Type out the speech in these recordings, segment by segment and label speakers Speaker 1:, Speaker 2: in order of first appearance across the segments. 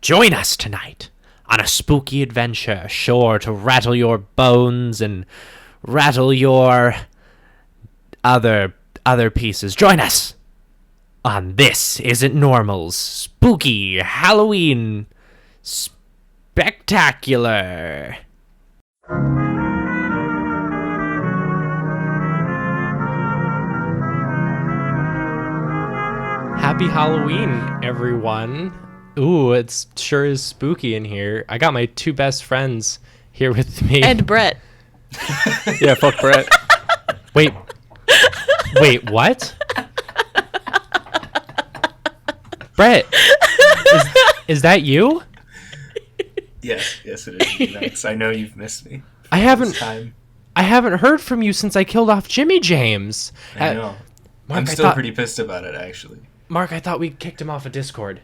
Speaker 1: Join us tonight on a spooky adventure sure to rattle your bones and rattle your other pieces. Join us on This Isn't Normal's Spooky Halloween Spectacular. Happy Halloween, everyone. Ooh, it sure is spooky in here. I got my two best friends here with me.
Speaker 2: And Brett.
Speaker 3: Yeah, fuck Brett.
Speaker 1: Wait, what? Brett, is that you?
Speaker 4: Yes, it is. Max. I know you've missed me.
Speaker 1: I haven't heard from you since I killed off Jimmy James.
Speaker 4: I know.
Speaker 1: Mark,
Speaker 4: I'm still pretty pissed about it, actually.
Speaker 1: Mark, I thought we kicked him off of Discord.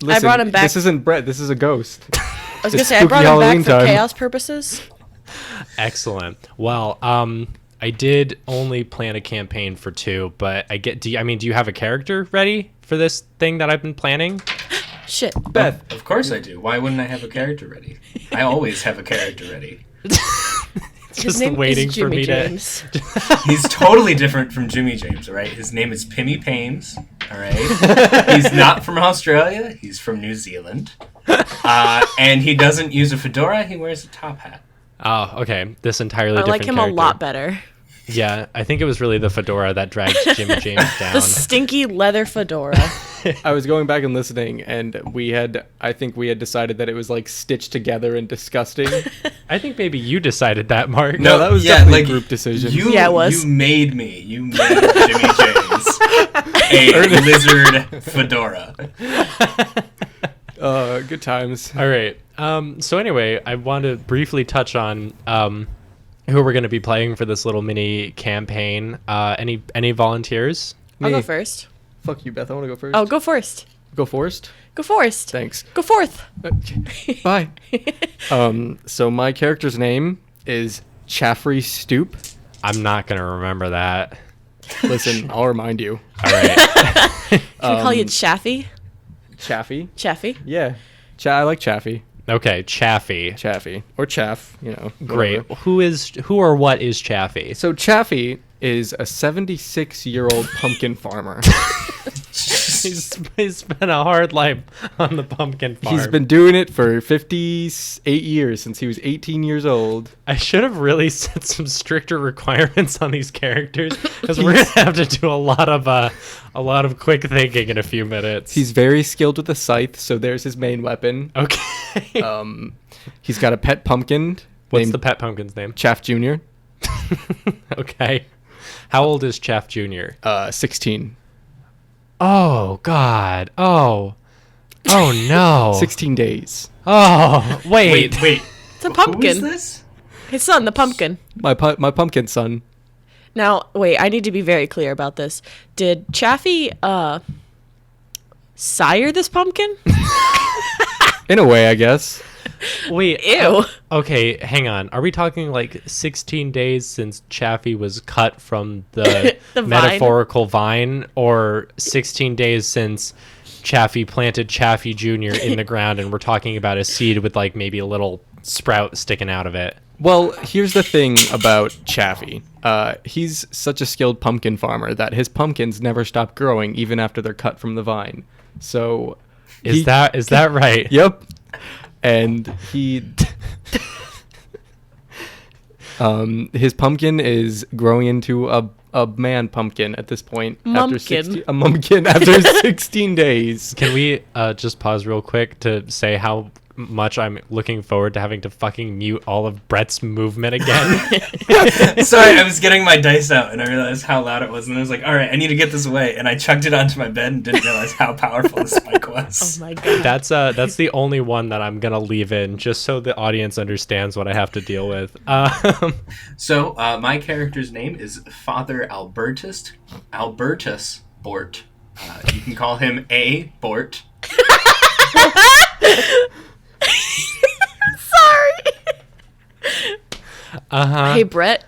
Speaker 3: Listen,
Speaker 2: I brought him back.
Speaker 3: This isn't Brett. This is a ghost.
Speaker 2: I was going to say, I brought him back for chaos purposes.
Speaker 1: Excellent. Well, I did only plan a campaign for 2, but do you have a character ready for this thing that I've been planning?
Speaker 2: Shit.
Speaker 3: Beth.
Speaker 4: Of course I do. Why wouldn't I have a character ready? I always have a character ready.
Speaker 1: Just waiting for me
Speaker 2: James.
Speaker 4: He's totally different from Jimmy James, all right? His name is Pimmy Pames, all right? He's not from Australia. He's from New Zealand. And he doesn't use a fedora. He wears a top hat.
Speaker 1: Oh, okay. This entirely
Speaker 2: I
Speaker 1: different
Speaker 2: like him
Speaker 1: character.
Speaker 2: a lot better.
Speaker 1: Yeah, I think it was really the fedora that dragged Jimmy James down.
Speaker 2: The stinky leather fedora.
Speaker 3: I was going back and listening, and I think we had decided that it was like stitched together and disgusting.
Speaker 1: I think maybe you decided that, Mark.
Speaker 3: No, that was definitely a group decision.
Speaker 2: Yeah, it was.
Speaker 4: You made me. You made Jimmy James a lizard fedora.
Speaker 3: Good times.
Speaker 1: All right. So anyway, I want to briefly touch on who we're going to be playing for this little mini campaign. Any volunteers?
Speaker 2: I'll go first.
Speaker 3: Fuck you, Beth. I want to go first.
Speaker 2: Oh, go first.
Speaker 3: Go first?
Speaker 2: Go first.
Speaker 3: Thanks.
Speaker 2: Go forth.
Speaker 3: Bye. So my character's name is Chaffy Stoop.
Speaker 1: I'm not going to remember that.
Speaker 3: Listen, I'll remind you.
Speaker 1: All right.
Speaker 2: Can I call you Chaffy?
Speaker 3: Chaffy?
Speaker 2: Chaffy?
Speaker 3: Yeah. I like Chaffy.
Speaker 1: Okay, Chaffy.
Speaker 3: Chaffy. Or Chaff,
Speaker 1: Great.
Speaker 3: whatever.
Speaker 1: Who or what is Chaffy?
Speaker 3: So Chaffy is a 76-year-old pumpkin farmer.
Speaker 1: He's spent a hard life on the pumpkin farm.
Speaker 3: He's been doing it for 58 years, since he was 18 years old.
Speaker 1: I should have really set some stricter requirements on these characters, because we're gonna have to do a lot of quick thinking in a few minutes.
Speaker 3: He's very skilled with a scythe, so there's his main weapon.
Speaker 1: Okay.
Speaker 3: He's got a pet pumpkin.
Speaker 1: What's the pet pumpkin's name?
Speaker 3: Chaff Jr.
Speaker 1: Okay. How old is Chaff Jr.?
Speaker 3: 16.
Speaker 1: Oh, God. Oh no.
Speaker 3: 16 days.
Speaker 1: Oh, wait.
Speaker 2: It's a pumpkin.
Speaker 4: Who is this?
Speaker 2: His son, the pumpkin.
Speaker 3: My pumpkin son.
Speaker 2: Now, wait, I need to be very clear about this. Did Chaffy, sire this pumpkin?
Speaker 3: In a way, I guess.
Speaker 1: Wait.
Speaker 2: Ew.
Speaker 1: Okay, hang on. Are we talking like 16 days since Chaffy was cut from the,
Speaker 2: The vine.
Speaker 1: metaphorical vine, or 16 days since Chaffy planted Chaffy Jr. in the ground and we're talking about a seed with like maybe a little sprout sticking out of it?
Speaker 3: Well, here's the thing about Chaffy. He's such a skilled pumpkin farmer that his pumpkins never stop growing even after they're cut from the vine. So
Speaker 1: Is that right?
Speaker 3: Yep. And his pumpkin is growing into a man pumpkin at this point. A mumpkin after 16 days.
Speaker 1: Can we just pause real quick to say how much I'm looking forward to having to fucking mute all of Brett's movement again?
Speaker 4: Sorry, I was getting my dice out and I realized how loud it was, and I was like, all right, I need to get this away, and I chucked it onto my bed and didn't realize how powerful the spike was.
Speaker 2: Oh my god.
Speaker 1: That's the only one that I'm gonna leave in, just so the audience understands what I have to deal with.
Speaker 4: So my character's name is Father Albertus Bort. You can call him A. Bort.
Speaker 2: Sorry.
Speaker 1: Uh-huh.
Speaker 2: Hey, Brett.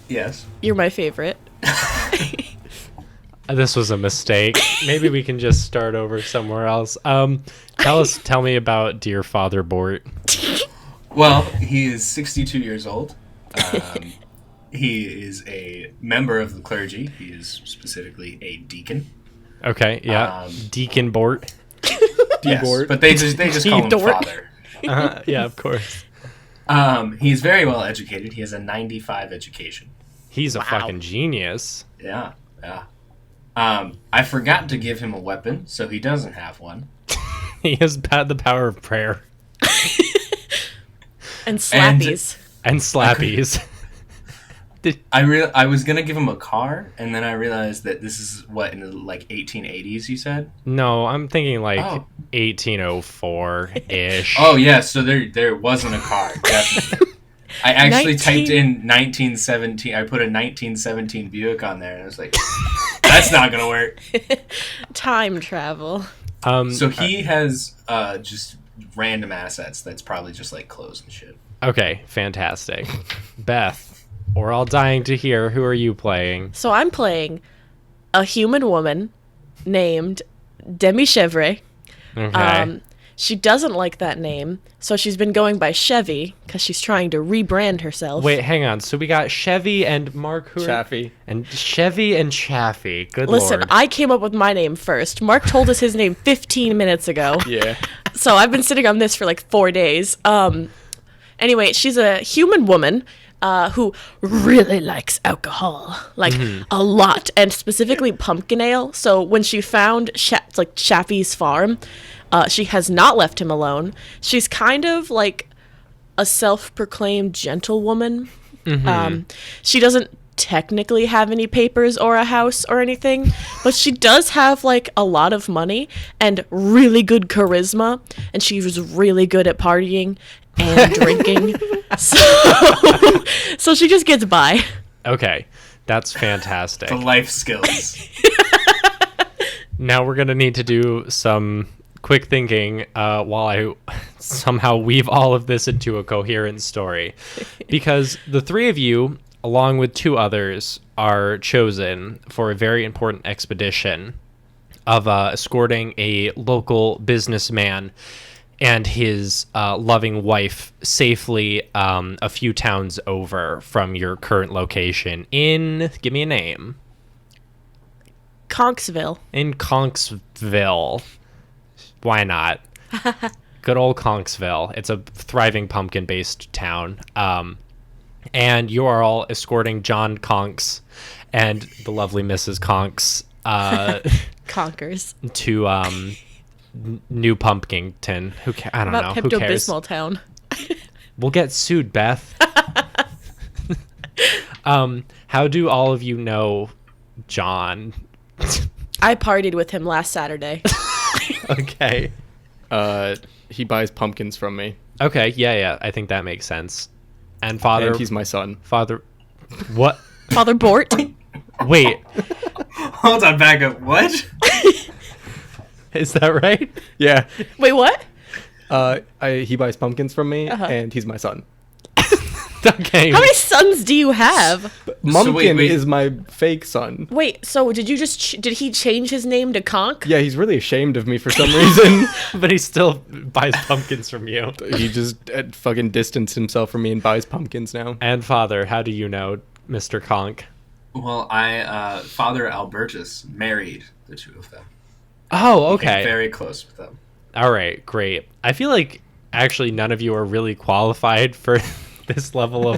Speaker 4: Yes.
Speaker 2: You're my favorite.
Speaker 1: This was a mistake. Maybe we can just start over somewhere else. Tell me about dear Father Bort.
Speaker 4: Well, he is 62 years old. He is a member of the clergy. He is specifically a deacon.
Speaker 1: Okay, yeah. Deacon Bort.
Speaker 4: Yes,
Speaker 3: Bort.
Speaker 4: but they just call him
Speaker 2: Dort.
Speaker 4: Father.
Speaker 1: Yeah, of course.
Speaker 4: He's very well educated. He has a 95 education.
Speaker 1: He's a fucking genius.
Speaker 4: Yeah. I forgot to give him a weapon, so he doesn't have one.
Speaker 1: He has the power of prayer.
Speaker 2: And slappies.
Speaker 1: And slappies.
Speaker 4: I was gonna give him a car, and then I realized that this is what in the 1880s. You said?
Speaker 1: No, I'm thinking
Speaker 4: Oh.
Speaker 1: 1804-ish.
Speaker 4: Oh yeah, so there wasn't a car. Definitely. I actually typed in 1917. I put a 1917 Buick on there, and I was like, "That's not gonna work."
Speaker 2: Time travel.
Speaker 4: So he has just random assets. That's probably just like clothes and shit.
Speaker 1: Okay, fantastic. Beth, we're all dying to hear. Who are you playing?
Speaker 2: So I'm playing a human woman named Demi Chevre.
Speaker 1: Okay.
Speaker 2: She doesn't like that name, so she's been going by Chevy because she's trying to rebrand herself.
Speaker 1: Wait, hang on. So we got Chevy and Mark who are-
Speaker 3: Chaffy.
Speaker 1: And Chevy and Chaffy. Good
Speaker 2: Listen,
Speaker 1: lord.
Speaker 2: I came up with my name first. Mark told us his name 15 minutes ago.
Speaker 3: Yeah.
Speaker 2: So I've been sitting on this for like 4 days. Anyway, she's a human woman who really likes alcohol, like a lot, and specifically pumpkin ale. So when she found Chaffy's farm, she has not left him alone. She's kind of like a self-proclaimed gentlewoman. She doesn't technically have any papers or a house or anything, but she does have like a lot of money and really good charisma, and she was really good at partying and drinking. So she just gets by.
Speaker 1: Okay, that's fantastic.
Speaker 4: The life skills.
Speaker 1: Now we're going to need to do some quick thinking while I somehow weave all of this into a coherent story. Because the three of you, along with two others, are chosen for a very important expedition of escorting a local businessman and his loving wife safely a few towns over from your current location in, give me a name.
Speaker 2: Conksville.
Speaker 1: In Conksville. Why not? Good old Conksville. It's a thriving pumpkin-based town. And you are all escorting John Conks and the lovely Mrs. Conks
Speaker 2: Conkers.
Speaker 1: to New Pumpkington. I don't know.
Speaker 2: About
Speaker 1: Who cares?
Speaker 2: Pepto-Bismol town.
Speaker 1: We'll get sued, Beth. How do all of you know John?
Speaker 2: I partied with him last Saturday.
Speaker 1: Okay.
Speaker 3: He buys pumpkins from me,
Speaker 1: Okay, yeah, I think that makes sense. And Father...
Speaker 3: and he's my son.
Speaker 1: Father... What?
Speaker 2: Father Bort.
Speaker 1: Wait,
Speaker 4: Hold on, back up. What?
Speaker 1: is that right?
Speaker 3: Yeah.
Speaker 2: Wait, what?
Speaker 3: He buys pumpkins from me,
Speaker 2: Uh-huh.
Speaker 3: and he's my son.
Speaker 1: Okay.
Speaker 2: How many sons do you have?
Speaker 3: Mumpkin
Speaker 4: wait.
Speaker 3: is my fake son.
Speaker 2: Wait, so did you just did he change his name to Conk?
Speaker 3: Yeah, he's really ashamed of me for some reason.
Speaker 1: But he still buys pumpkins from you.
Speaker 3: He just fucking distanced himself from me and buys pumpkins now.
Speaker 1: And Father, how do you know Mr. Conk?
Speaker 4: Well, Father Albertus married the two of them.
Speaker 1: Oh,
Speaker 4: Became
Speaker 1: okay.
Speaker 4: very close with them.
Speaker 1: All right, great. I feel like actually none of you are really qualified for this level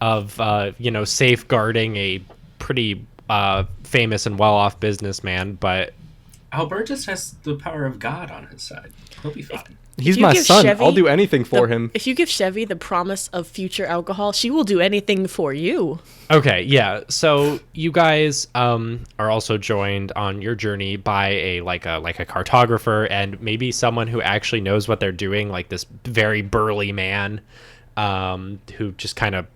Speaker 1: of safeguarding a pretty famous and well-off businessman, but
Speaker 4: Albertus has the power of God on his side. He'll be fine.
Speaker 3: He's
Speaker 2: you
Speaker 3: my
Speaker 2: give
Speaker 3: son.
Speaker 2: Chevy
Speaker 3: I'll do anything for him.
Speaker 2: If you give Chevy the promise of future alcohol, she will do anything for you.
Speaker 1: okay, yeah. So you guys are also joined on your journey by a cartographer and maybe someone who actually knows what they're doing, like this very burly man who just kind of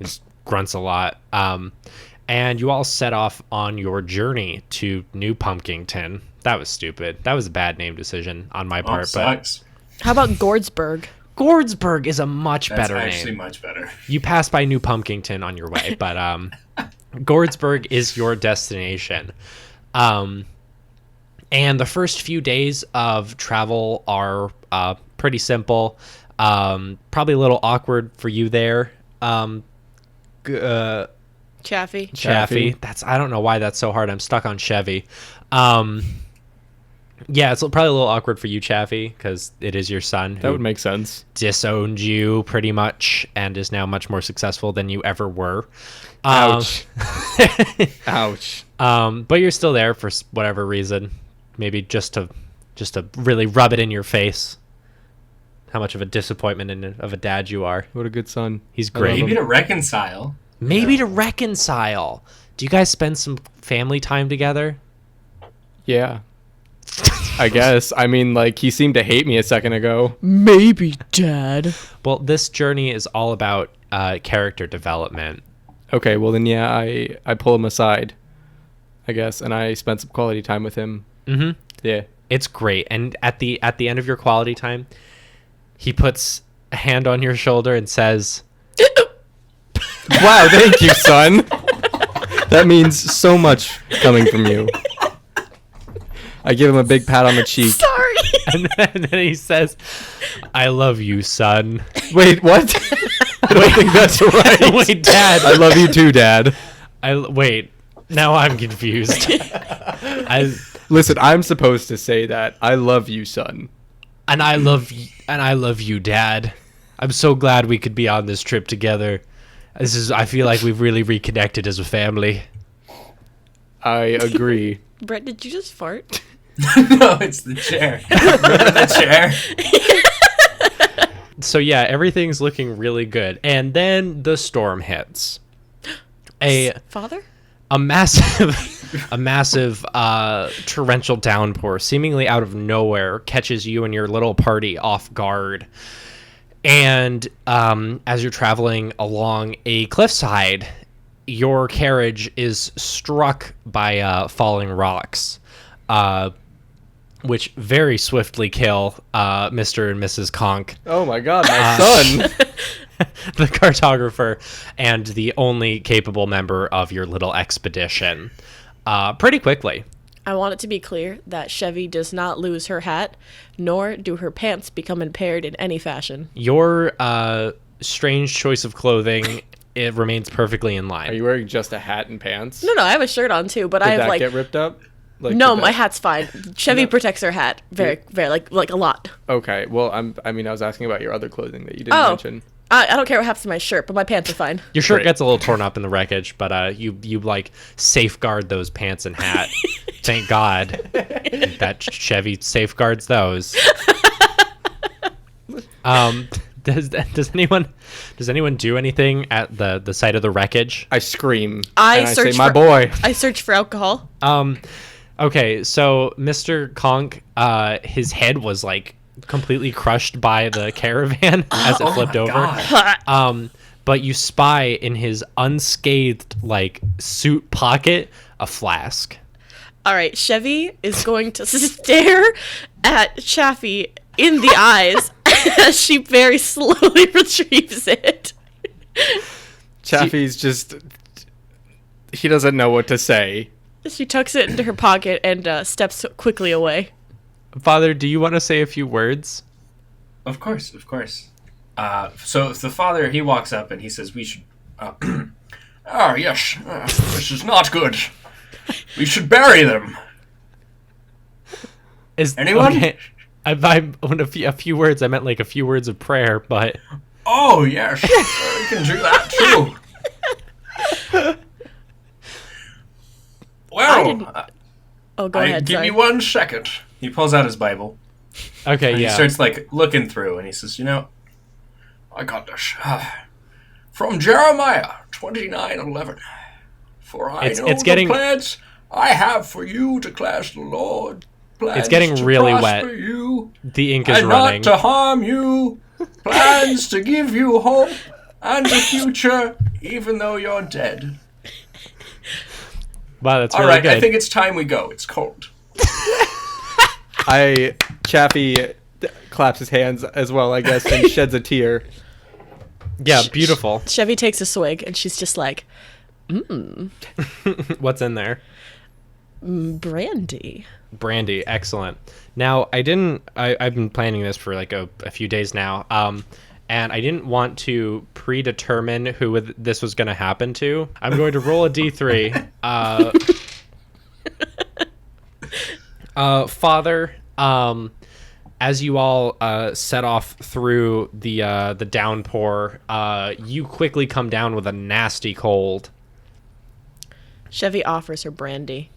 Speaker 1: just grunts a lot. And you all set off on your journey to New Pumpkington. That was stupid. That was a bad name decision on my part.
Speaker 4: Sucks.
Speaker 2: How about Gordsburg?
Speaker 1: Gordsburg is a much
Speaker 4: That's
Speaker 1: better
Speaker 4: actually
Speaker 1: name.
Speaker 4: much better.
Speaker 1: You pass by New Pumpkington on your way, but Gordsburg is your destination. And the first few days of travel are pretty simple. Probably a little awkward for you there.
Speaker 2: Chaffy.
Speaker 1: Chaffy. I don't know why that's so hard. I'm stuck on Chevy. Yeah, it's probably a little awkward for you, Chaffy, because it is your son
Speaker 3: That
Speaker 1: who
Speaker 3: would make sense.
Speaker 1: disowned you pretty much and is now much more successful than you ever were.
Speaker 3: Ouch. Ouch.
Speaker 1: But you're still there for whatever reason. Maybe just to really rub it in your face how much of a disappointment of a dad you are.
Speaker 3: What a good son.
Speaker 1: He's
Speaker 3: I love
Speaker 1: great.
Speaker 4: Maybe to reconcile.
Speaker 1: Maybe to reconcile. Do you guys spend some family time together?
Speaker 3: Yeah. I guess. I mean, like, he seemed to hate me a second ago.
Speaker 2: Maybe, Dad.
Speaker 1: Well, this journey is all about character development.
Speaker 3: Okay, well then, yeah, I pull him aside, I guess, and I spent some quality time with him.
Speaker 1: Mm-hmm.
Speaker 3: Yeah.
Speaker 1: It's great. And at the end of your quality time, he puts a hand on your shoulder and says,
Speaker 3: Wow, thank you, son. That means so much coming from you. I give him a big pat on the cheek.
Speaker 2: Sorry.
Speaker 1: and then he says, I love you, son.
Speaker 3: Wait, what? I don't think that's right.
Speaker 1: Wait, Dad.
Speaker 3: I love you too, Dad.
Speaker 1: Wait. Now I'm confused.
Speaker 3: Listen, I'm supposed to say that. I love you, son.
Speaker 1: And I love you, Dad. I'm so glad we could be on this trip together. I feel like we've really reconnected as a family.
Speaker 3: I agree.
Speaker 2: Brett, did you just fart?
Speaker 4: No, it's the chair. Remember the chair?
Speaker 1: So yeah, everything's looking really good. And then the storm hits.
Speaker 2: Father?
Speaker 1: A massive torrential downpour, seemingly out of nowhere, catches you and your little party off guard. And as you're traveling along a cliffside, your carriage is struck by falling rocks, which very swiftly kill Mr. and Mrs. Conk.
Speaker 3: Oh my god, my son.
Speaker 1: The cartographer and the only capable member of your little expedition pretty quickly.
Speaker 2: I want it to be clear that Chevy does not lose her hat, nor do her pants become impaired in any fashion.
Speaker 1: Your strange choice of clothing, it remains perfectly in line.
Speaker 3: Are you wearing just a hat and pants?
Speaker 2: No, I have a shirt on too, but
Speaker 3: Did
Speaker 2: I have
Speaker 3: that
Speaker 2: like
Speaker 3: get ripped up? Like,
Speaker 2: no,
Speaker 3: did
Speaker 2: my
Speaker 3: that-
Speaker 2: hat's fine. Chevy protects her hat very like a lot.
Speaker 3: Okay, well, I was asking about your other clothing that you didn't
Speaker 2: Oh.
Speaker 3: mention.
Speaker 2: I don't care what happens to my shirt, but my pants are fine.
Speaker 1: Your shirt
Speaker 3: Great.
Speaker 1: gets a little torn up in the wreckage, but you like safeguard those pants and hat. Thank God that Chevy safeguards those. Does anyone do anything at the site of the wreckage?
Speaker 3: I scream.
Speaker 2: I
Speaker 3: and I say,
Speaker 2: search
Speaker 3: my
Speaker 2: for-
Speaker 3: boy.
Speaker 2: I search for alcohol.
Speaker 1: Okay, so Mr. Conk, his head was like completely crushed by the caravan as it flipped over.
Speaker 4: God.
Speaker 1: But you spy in his unscathed like suit pocket a flask.
Speaker 2: All right, Chevy is going to stare at Chaffy in the eyes as she very slowly retrieves it.
Speaker 3: Chaffy's just... He doesn't know what to say.
Speaker 2: She tucks it into her pocket and steps quickly away.
Speaker 1: Father, do you want to say a few words?
Speaker 4: Of course. So the father, he walks up and he says, we should... yes, this is not good. We should bury them.
Speaker 1: Is
Speaker 4: Anyone?
Speaker 1: Okay, when a few words, I meant like a few words of prayer, but...
Speaker 4: Oh, yes, we can do that too. Well,
Speaker 2: Oh, go ahead.
Speaker 4: give
Speaker 2: Sorry.
Speaker 4: me 1 second. He pulls out his Bible.
Speaker 1: Okay,
Speaker 4: And
Speaker 1: yeah.
Speaker 4: he starts like looking through and he says, I got this. From Jeremiah 29:11. For I know
Speaker 1: it's getting-
Speaker 4: the plans I have for you, declares the Lord. Plans
Speaker 1: It's getting
Speaker 4: to
Speaker 1: really
Speaker 4: prosper
Speaker 1: wet.
Speaker 4: You,
Speaker 1: The ink is
Speaker 4: and
Speaker 1: running.
Speaker 4: not to harm you. Plans to give you hope and a future, even though you're dead.
Speaker 1: Wow, that's
Speaker 4: All
Speaker 1: really
Speaker 4: right,
Speaker 1: good.
Speaker 4: I think it's time we go. It's cold.
Speaker 3: Chaffy claps his hands as well, I guess, and sheds a tear.
Speaker 1: Yeah, beautiful.
Speaker 2: Chevy takes a swig and she's just like,
Speaker 1: What's in there?
Speaker 2: Brandy.
Speaker 1: Brandy, excellent. Now, I've been planning this for like a few days now, and I didn't want to predetermine who this was going to happen to. I'm going to roll a d3. Father, as you all set off through the downpour, you quickly come down with a nasty cold.
Speaker 2: Chevy offers her brandy.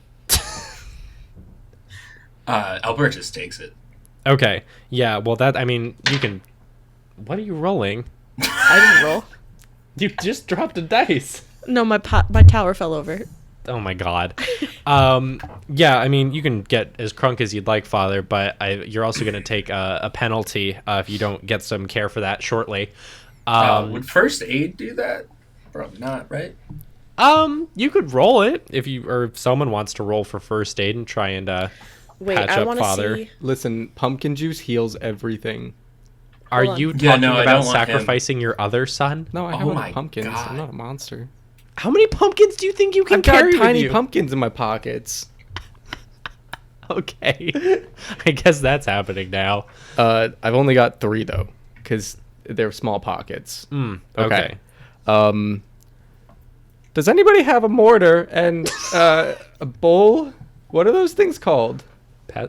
Speaker 4: Albert just takes it.
Speaker 1: Okay, yeah, well, you can... What are you rolling?
Speaker 2: I didn't roll.
Speaker 1: You just dropped a dice.
Speaker 2: No, my tower fell over.
Speaker 1: Oh my god. Yeah, I mean, you can get as crunk as you'd like, Father, but you're also going to take a penalty if you don't get some care for that shortly.
Speaker 4: Would first aid do that? Probably not, right?
Speaker 1: You could roll it if someone wants to roll for first aid and try and
Speaker 2: Wait,
Speaker 1: patch
Speaker 2: I
Speaker 1: up
Speaker 2: want
Speaker 1: Father.
Speaker 2: to see.
Speaker 3: Listen, pumpkin juice heals everything.
Speaker 1: Are
Speaker 2: Hold on.
Speaker 1: you
Speaker 4: Yeah,
Speaker 1: talking
Speaker 4: no, I
Speaker 1: about
Speaker 4: don't want him.
Speaker 1: sacrificing your other son?
Speaker 3: No, I
Speaker 4: Oh
Speaker 3: have
Speaker 4: my
Speaker 3: pumpkins.
Speaker 4: God.
Speaker 3: I'm not a monster.
Speaker 1: How many pumpkins do you think you can
Speaker 3: I've got
Speaker 1: carry with
Speaker 3: tiny
Speaker 1: you?
Speaker 3: pumpkins in my pockets.
Speaker 1: Okay. I guess that's happening now.
Speaker 3: I've only got 3 though, because they're small pockets.
Speaker 1: Okay.
Speaker 3: Does anybody have a mortar and a bowl? What are those things called?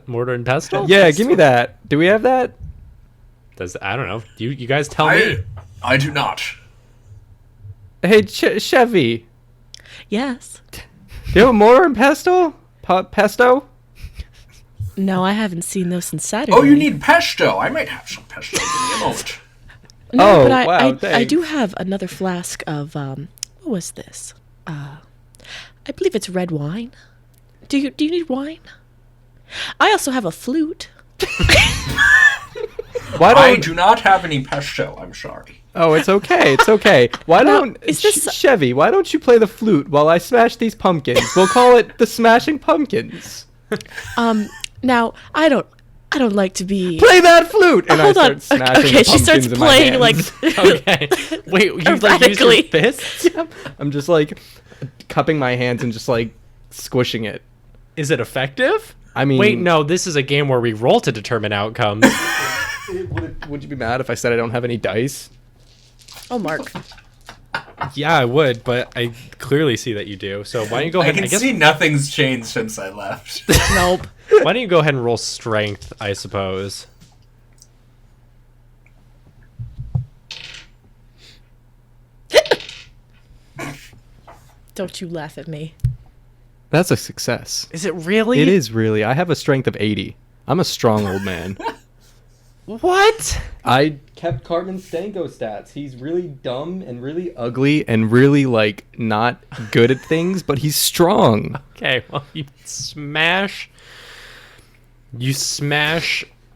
Speaker 1: Mortar and pestle?
Speaker 3: Yeah, give me that. Do we have that?
Speaker 1: I don't know. You guys tell me.
Speaker 4: I do not.
Speaker 3: Hey, Chevy,
Speaker 2: Yes.
Speaker 3: do you have a mortar and pestle? Pesto?
Speaker 2: No, I haven't seen those since Saturday.
Speaker 4: Oh, you need pesto. I might have some pesto. Give me a moment.
Speaker 2: No,
Speaker 3: Oh,
Speaker 2: but
Speaker 3: wow,
Speaker 2: I
Speaker 3: thanks.
Speaker 2: do have another flask of what was this? I believe it's red wine. Do you need wine? I also have a flute.
Speaker 3: Why
Speaker 4: I
Speaker 3: don't?
Speaker 4: do not have any pesto. I'm sorry.
Speaker 3: Oh, it's okay. It's okay. Why
Speaker 2: Now,
Speaker 3: don't
Speaker 2: is this-
Speaker 3: Chevy? Why don't you play the flute while I smash these pumpkins? We'll call it the Smashing Pumpkins.
Speaker 2: Now I don't like to be.
Speaker 3: Play that flute, and
Speaker 2: Hold
Speaker 3: I
Speaker 2: on.
Speaker 3: start smashing
Speaker 2: Okay,
Speaker 3: the
Speaker 2: she starts
Speaker 3: pumpkins in my
Speaker 2: playing like.
Speaker 3: hands.
Speaker 1: Okay. Wait, you like use your
Speaker 2: Erratically.
Speaker 1: fists?
Speaker 3: I'm just like cupping my hands and just like squishing it.
Speaker 1: Is it effective?
Speaker 3: I mean,
Speaker 1: Wait, no, this is a game where we roll to determine outcomes.
Speaker 3: Would you be mad if I said I don't have any dice?
Speaker 2: Oh, Mark.
Speaker 1: Yeah, I would, but I clearly see that you do. So why don't you go
Speaker 4: I
Speaker 1: ahead?
Speaker 4: can see nothing's changed since I left.
Speaker 2: Nope.
Speaker 1: Why don't you go ahead and roll strength? I suppose.
Speaker 2: Don't you laugh at me.
Speaker 3: That's a success.
Speaker 1: Is it really?
Speaker 3: It is really. I have a strength of 80. I'm a strong old man.
Speaker 1: What?
Speaker 3: I kept Cartman Stanko stats. He's really dumb and really ugly and really like not good at things, but he's strong.
Speaker 1: Okay, well you smash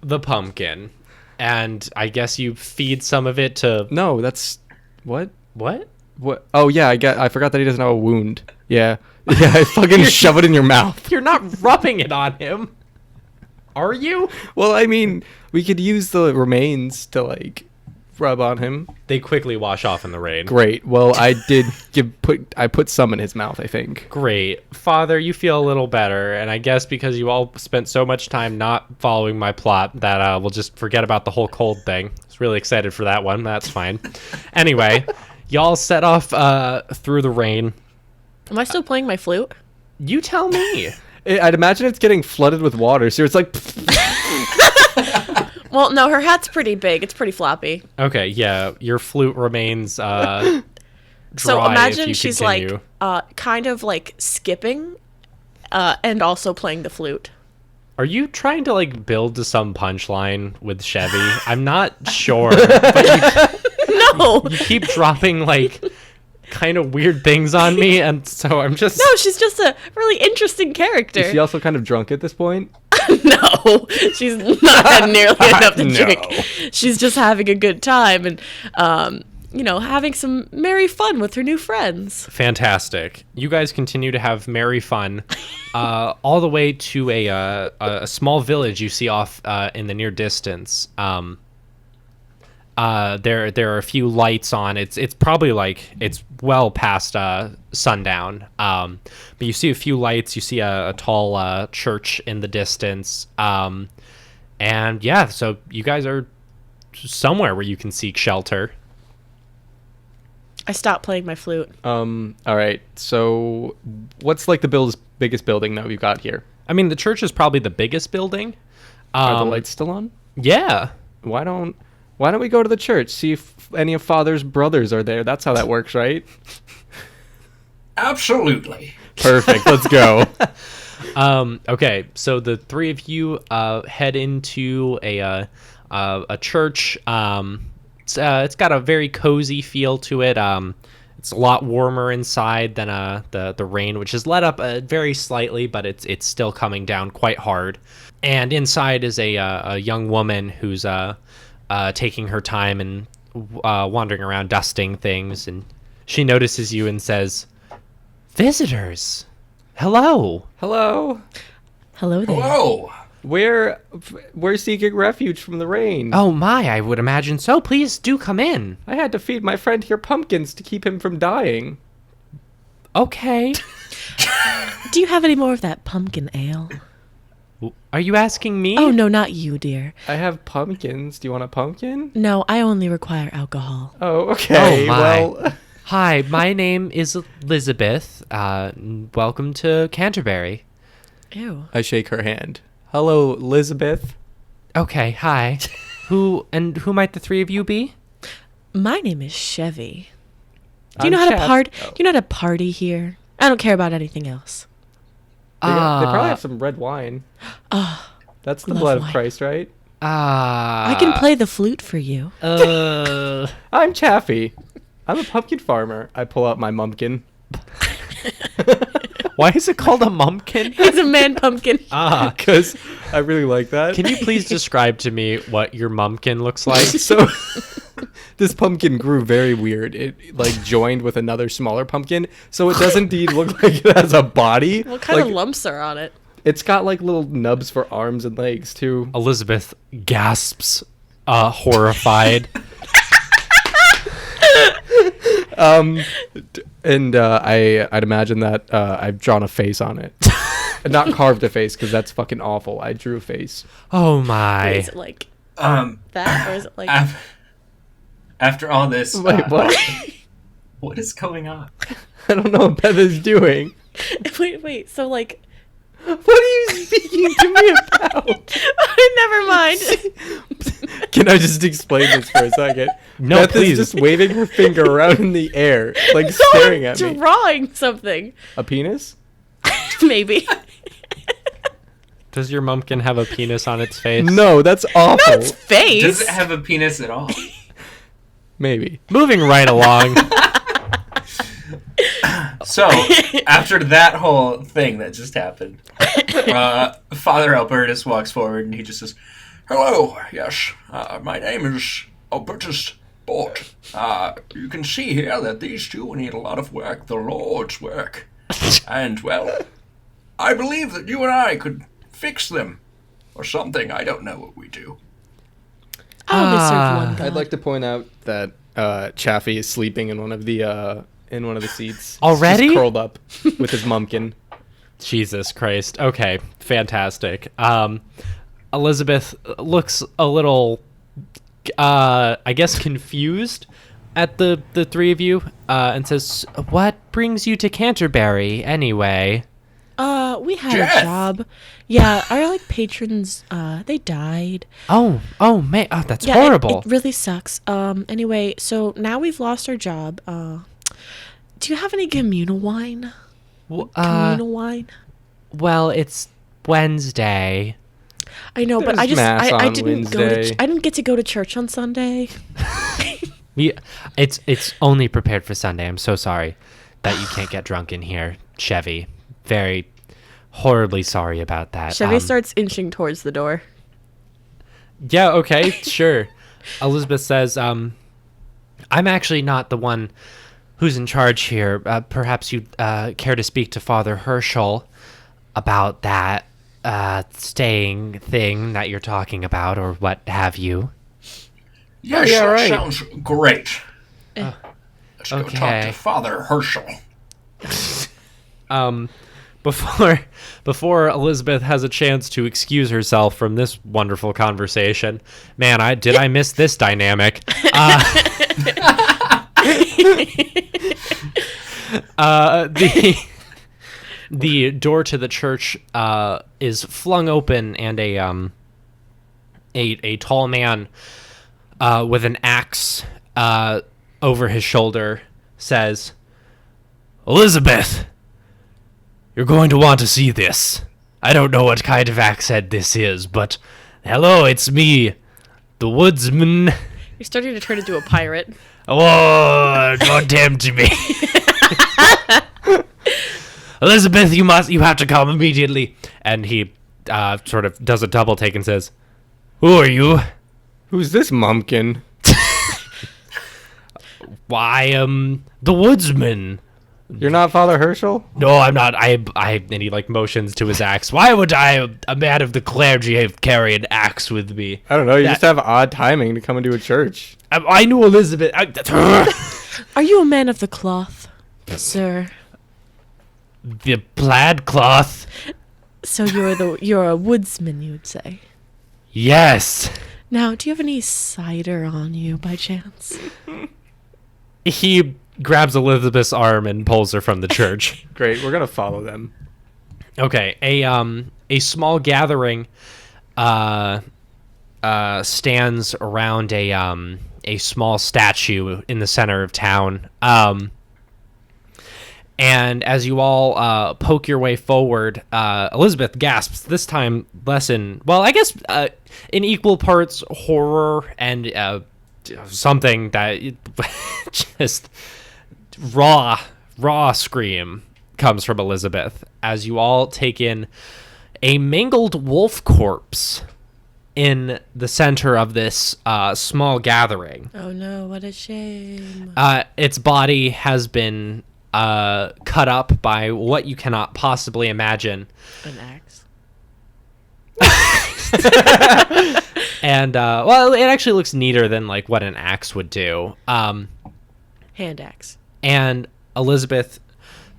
Speaker 1: the pumpkin, and I guess you feed some of it to
Speaker 3: No, that's what?
Speaker 1: what?
Speaker 3: What? Oh yeah, I forgot that he doesn't have a wound. Yeah. Yeah, I fucking shove it in your mouth.
Speaker 1: You're not rubbing it on him, are you?
Speaker 3: Well, I mean, we could use the remains to like rub on him.
Speaker 1: They quickly wash off in the rain.
Speaker 3: Great. Well, I did put some in his mouth, I think.
Speaker 1: Great. Father, you feel a little better, and I guess because you all spent so much time not following my plot that we'll just forget about the whole cold thing. I was really excited for that one. That's fine. Anyway, y'all set off through the rain.
Speaker 2: Am I still playing my flute?
Speaker 1: You tell me.
Speaker 3: I'd imagine it's getting flooded with water, so it's like
Speaker 2: Well, no, her hat's pretty big. It's pretty floppy.
Speaker 1: Okay, yeah, your flute remains dry.
Speaker 2: So
Speaker 1: if
Speaker 2: imagine
Speaker 1: you
Speaker 2: she's
Speaker 1: continue.
Speaker 2: like kind of like skipping and also playing the flute.
Speaker 1: Are you trying to like build to some punchline with Chevy? I'm not sure, but
Speaker 2: No.
Speaker 1: you keep dropping like kind of weird things on me, and so I'm just
Speaker 2: No, she's just a really interesting character.
Speaker 3: is she also kind of drunk at this point?
Speaker 2: No, she's not had nearly enough to
Speaker 3: No.
Speaker 2: drink. She's just having a good time and, having some merry fun with her new friends.
Speaker 1: fantastic. You guys continue to have merry fun, all the way to a small village you see off in the near distance. there are a few lights on. It's probably like it's well past sundown. But you see a few lights. You see a tall church in the distance. And yeah, so you guys are somewhere where you can seek shelter.
Speaker 2: I stopped playing my flute.
Speaker 3: All right. So, what's like the biggest building that we've got here?
Speaker 1: I mean, the church is probably the biggest building.
Speaker 3: Are the lights still on?
Speaker 1: Yeah.
Speaker 3: Why don't we go to the church, see if any of Father's brothers are there? That's how that works, right?
Speaker 4: Absolutely.
Speaker 3: Perfect. Let's go.
Speaker 1: Okay, so the three of you head into a church. It's got a very cozy feel to it. It's a lot warmer inside than the rain, which has let up very slightly, but it's still coming down quite hard. And inside is a young woman who's taking her time and wandering around dusting things, and she notices you and says, "Visitors, hello."
Speaker 3: Hello.
Speaker 2: Hello there.
Speaker 4: Whoa.
Speaker 3: We're seeking refuge from the rain.
Speaker 1: Oh my, I would imagine so. Please do come in.
Speaker 3: I had to feed my friend here pumpkins to keep him from dying.
Speaker 1: Okay.
Speaker 2: Do you have any more of that pumpkin ale?
Speaker 1: Are you asking me?
Speaker 2: Oh, no, not you, dear.
Speaker 3: I have pumpkins. Do you want a pumpkin?
Speaker 2: No, I only require alcohol.
Speaker 3: Oh, okay.
Speaker 1: Oh, my.
Speaker 3: Well,
Speaker 1: Hi, my name is Elizabeth. Welcome to Canterbury.
Speaker 2: Ew.
Speaker 3: I shake her hand. Hello, Elizabeth.
Speaker 1: Okay, hi. Who might the three of you be?
Speaker 2: My name is Chevy. Do you
Speaker 3: I'm
Speaker 2: know how to
Speaker 3: Chaff-
Speaker 2: Do you know how to party here? I don't care about anything else.
Speaker 3: They probably have some red wine. That's the
Speaker 2: love
Speaker 3: blood
Speaker 2: wine.
Speaker 3: of Christ, right?
Speaker 2: I can play the flute for you.
Speaker 3: I'm Chaffy. I'm a pumpkin farmer. I pull out my mumpkin.
Speaker 1: Why is it called a mumpkin?
Speaker 2: He's a man pumpkin.
Speaker 3: Because I really like that.
Speaker 1: Can you please describe to me what your mumpkin looks like?
Speaker 3: So this pumpkin grew very weird. It like joined with another smaller pumpkin, so it does indeed look like it has a body.
Speaker 2: What kind
Speaker 3: Like,
Speaker 2: of lumps are on it?
Speaker 3: It's got like little nubs for arms and legs too.
Speaker 1: Elizabeth gasps, horrified.
Speaker 3: And I'd imagine that I've drawn a face on it. Not carved a face, because that's fucking awful. I drew a face.
Speaker 1: Oh my.
Speaker 2: Is it like that, or is it like...
Speaker 4: After all this,
Speaker 3: Wait, what?
Speaker 4: what is going on?
Speaker 3: I don't know what Beth is doing.
Speaker 2: Wait, so like...
Speaker 3: What are you speaking to me about?
Speaker 2: Never mind.
Speaker 3: Can I just explain this for a second?
Speaker 1: No,
Speaker 3: Beth
Speaker 1: please.
Speaker 3: is just waving her finger around in the air, like staring at me.
Speaker 2: Drawing something.
Speaker 3: A penis?
Speaker 2: Maybe.
Speaker 1: Does your mumpkin have a penis on its face?
Speaker 3: No, that's awful.
Speaker 2: Its face.
Speaker 4: Does it have a penis at all?
Speaker 3: Maybe.
Speaker 1: Moving right along.
Speaker 4: So, after that whole thing that just happened, Father Albertus walks forward and he just says, "Hello, yes, my name is Albertus Bort. You can see here that these two need a lot of work, the Lord's work. And, well, I believe that you and I could fix them. Or something, I don't know what we do."
Speaker 2: I only serve one god.
Speaker 3: I'd like to point out that Chaffy is sleeping in one of the seats.
Speaker 1: Already?
Speaker 3: Just curled up with his mumpkin.
Speaker 1: Jesus Christ. Okay, fantastic. Elizabeth looks a little, I guess, confused at the three of you, and says, "What brings you to Canterbury, anyway?"
Speaker 2: We had
Speaker 4: Jeff.
Speaker 2: a job. Yeah, our they died.
Speaker 1: Oh, man, oh, that's
Speaker 2: Yeah,
Speaker 1: horrible.
Speaker 2: It really sucks. Anyway, so now we've lost our job. Do you have any communal wine? Communal wine?
Speaker 1: Well, it's Wednesday.
Speaker 2: I know, but
Speaker 3: There's mass
Speaker 2: I
Speaker 3: on
Speaker 2: didn't go to
Speaker 3: Wednesday.
Speaker 2: I didn't get to go to church on Sunday.
Speaker 1: It's only prepared for Sunday. I'm so sorry that you can't get drunk in here, Chevy. Very horribly sorry about that.
Speaker 2: Chevy starts inching towards the door.
Speaker 1: Yeah, okay, sure. Elizabeth says, I'm actually not the one who's in charge here. Perhaps you'd care to speak to Father Herschel about that staying thing that you're talking about, or what have you.
Speaker 4: Yes,
Speaker 3: yeah,
Speaker 4: that
Speaker 3: right.
Speaker 4: sounds great. Let's go talk
Speaker 1: okay.
Speaker 4: to Father Herschel.
Speaker 1: Before Elizabeth has a chance to excuse herself from this wonderful conversation, man, I miss this dynamic. The door to the church is flung open, and a tall man with an axe over his shoulder says, "Elizabeth, you're going to want to see this. I don't know what kind of accent this is, but hello, it's me, the woodsman.
Speaker 2: You're starting to turn into a pirate.
Speaker 1: Oh, don't tempt me." "Elizabeth, you have to come immediately." And he sort of does a double take and says, "Who are you?"
Speaker 3: Who's this mumpkin?
Speaker 1: "Why, the woodsman."
Speaker 3: You're not Father Herschel?
Speaker 1: "No, I'm not. And he like motions to his axe. Why would I, a man of the clergy, carry an axe with me?
Speaker 3: I don't know. You
Speaker 1: That-
Speaker 3: just have odd timing to come into a church.
Speaker 1: I knew Elizabeth.
Speaker 2: Are you a man of the cloth, sir?
Speaker 1: The plaid cloth.
Speaker 2: So you're a woodsman, you would say.
Speaker 1: Yes.
Speaker 2: Now, do you have any cider on you by chance?
Speaker 1: He grabs Elizabeth's arm and pulls her from the church.
Speaker 3: Great. We're going to follow them.
Speaker 1: Okay, a small gathering stands around a small statue in the center of town. And as you all poke your way forward, Elizabeth gasps, this time less in, well, I guess in equal parts horror and something that just raw scream comes from Elizabeth as you all take in a mangled wolf corpse in the center of this small gathering.
Speaker 2: Oh no, what a shame.
Speaker 1: Its body has been cut up by what you cannot possibly imagine.
Speaker 2: An axe.
Speaker 1: And well, it actually looks neater than like what an axe would do.
Speaker 2: Hand axe.
Speaker 1: And Elizabeth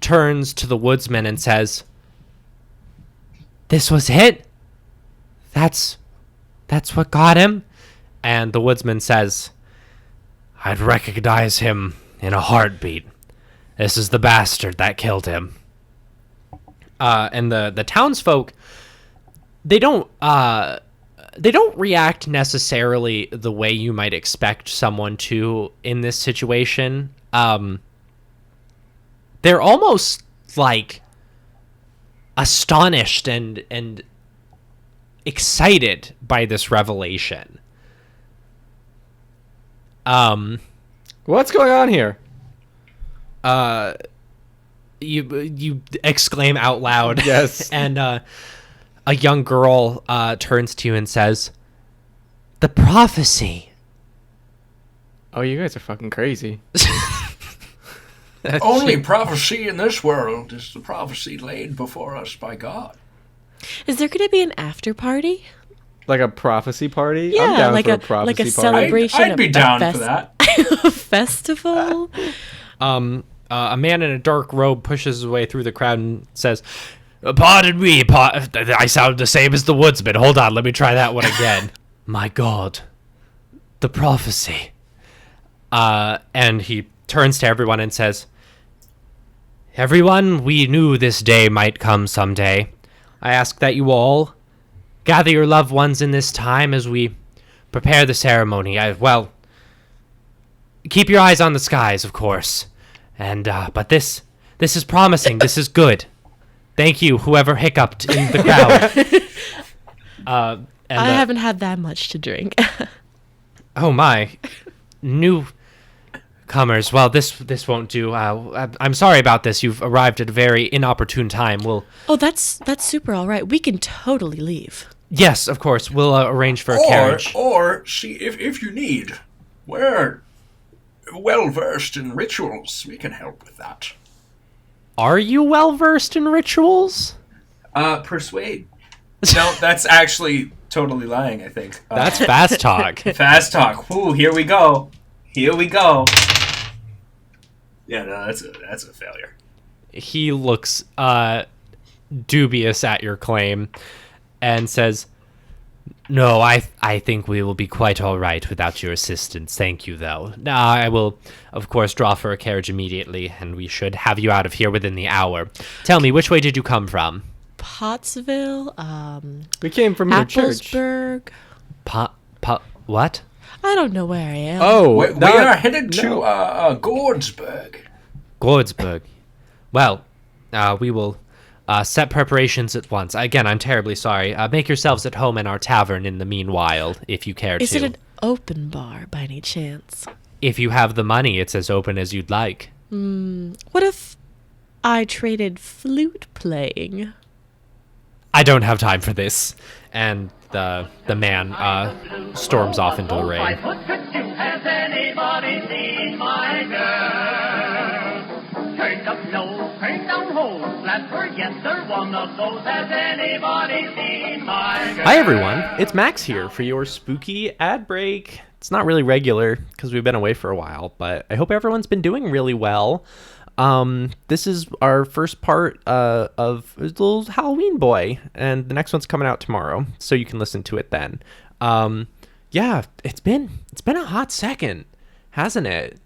Speaker 1: turns to the woodsman and says, "This was it? That's what got him?" And the woodsman says, "I'd recognize him in a heartbeat. This is the bastard that killed him." And the townsfolk, they don't react necessarily the way you might expect someone to in this situation. They're almost like astonished and excited by this revelation.
Speaker 3: What's going on here?
Speaker 1: You exclaim out loud.
Speaker 3: Yes.
Speaker 1: And a young girl turns to you and says, "The prophecy."
Speaker 3: Oh, you guys are fucking crazy.
Speaker 4: Only prophecy in this world is the prophecy laid before us by God.
Speaker 2: Is there going to be an after party?
Speaker 3: Like a prophecy party?
Speaker 2: Yeah,
Speaker 3: I'm down
Speaker 2: like
Speaker 3: for
Speaker 2: a-
Speaker 3: a prophecy
Speaker 2: like a
Speaker 3: party.
Speaker 2: celebration.
Speaker 4: I'd be
Speaker 2: a
Speaker 4: down
Speaker 2: fest-
Speaker 4: for that.
Speaker 2: A festival?
Speaker 1: A man in a dark robe pushes his way through the crowd and says, "Pardon me, I sound the same as the woodsman. Hold on, let me try that one again." "My God, the prophecy." And he turns to everyone and says, "Everyone, we knew this day might come someday. I ask that you all gather your loved ones in this time as we prepare the ceremony. Well, keep your eyes on the skies, of course. And but this is promising. This is good. Thank you, whoever hiccuped in the crowd."
Speaker 2: I haven't had that much to drink.
Speaker 1: Oh my, newcomers. Well, this won't do. I'm sorry about this. You've arrived at a very inopportune time. We'll
Speaker 2: Oh, that's super all right. We can totally leave.
Speaker 1: Yes, of course. We'll arrange for a carriage.
Speaker 4: Or see if you need. We're well versed in rituals. We can help with that.
Speaker 1: Are you well versed in rituals?
Speaker 4: Persuade. No, that's actually totally lying, I think.
Speaker 1: That's fast talk.
Speaker 4: Fast talk. Whoo, here we go. Here we go. Yeah, no, that's a failure.
Speaker 1: He looks dubious at your claim and says, "No, I think we will be quite all right without your assistance. Thank you, though. Now, I will, of course, draw for a carriage immediately, and we should have you out of here within the hour. Tell me, which way did you come from?"
Speaker 2: Pottsville,
Speaker 3: We came from your church.
Speaker 2: Applesburg.
Speaker 1: What?
Speaker 2: I don't know where I am.
Speaker 3: Oh,
Speaker 4: We are headed to Gordsburg.
Speaker 1: Gordsburg. Well, we will set preparations at once. Again, I'm terribly sorry. Make yourselves at home in our tavern in the meanwhile, if you care
Speaker 2: Is
Speaker 1: to.
Speaker 2: it an open bar by any chance?
Speaker 1: If you have the money, it's as open as you'd like.
Speaker 2: What if I traded flute playing?
Speaker 1: I don't have time for this. And the man storms off into the rain.
Speaker 5: Has anybody seen my girl? Turned up nose, turned down hole, flat for yes sir, one of those. Has anybody seen my girl?
Speaker 1: Hi everyone, it's Max here for your spooky ad break. It's not really regular because we've been away for a while, but I hope everyone's been doing really well. This is our first part of Little Halloween Boy, and the next one's coming out tomorrow, so you can listen to it then. Yeah, it's been a hot second, hasn't it?